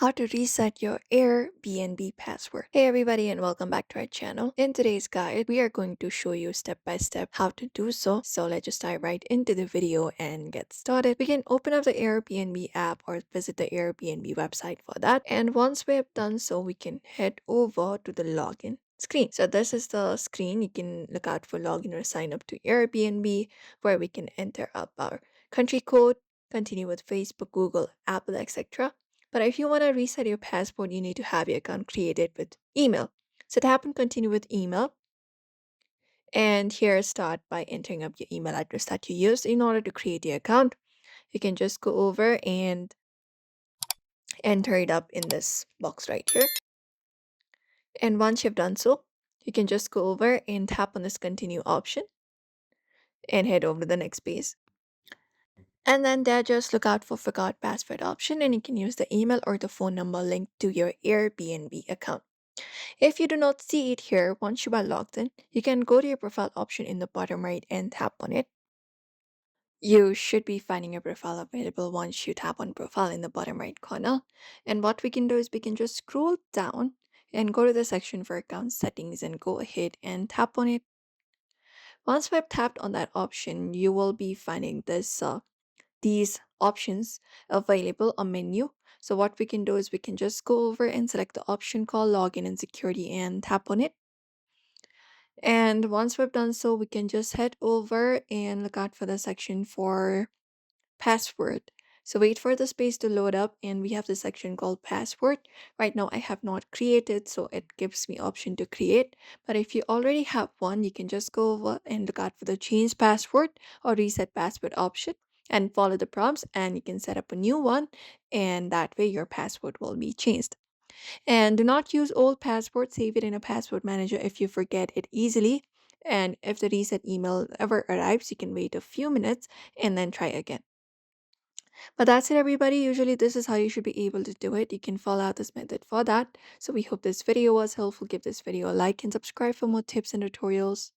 how to reset your Airbnb password. Hey everybody and welcome back to our channel. In today's guide, we are going to show you step by step how to do so. So let's just dive right into the video and get started. We can open up the Airbnb app or visit the Airbnb website for that. And once we have done so, we can head over to the login screen. So this is the screen. You can look out for login or sign up to Airbnb where we can enter up our country code, continue with Facebook, Google, Apple, etc. But if you want to reset your password, you need to have your account created with email. So tap and continue with email. And here start by entering up your email address that you used in order to create your account. You can just go over and enter it up in this box right here. And once you've done so, you can just go over and tap on this continue option and head over to the next page. And then there, just look out for forgot password option and you can use the email or the phone number linked to your Airbnb account. If you do not see it here once you are logged in, you can go to your profile option in the bottom right and tap on it. You should be finding your profile available once you tap on profile in the bottom right corner. And what we can do is we can just scroll down and go to the section for account settings and go ahead and tap on it. Once we've tapped on that option, you will be finding these options available on menu. So what we can do is we can just go over and select the option called login and security and tap on it. And once we've done so, we can just head over and look out for the section for password. So wait for the space to load up and we have the section called password. Right now I have not created, so it gives me option to create. But if you already have one, you can just go over and look out for the change password or reset password option and follow the prompts and you can set up a new one and that way your password will be changed. And do not use old password. Save it in a password manager if you forget it easily. And if the reset email ever arrives, you can wait a few minutes and then try again. But that's it, everybody. Usually, this is how you should be able to do it. You can follow out this method for that. So, we hope this video was helpful. Give this video a like and subscribe for more tips and tutorials.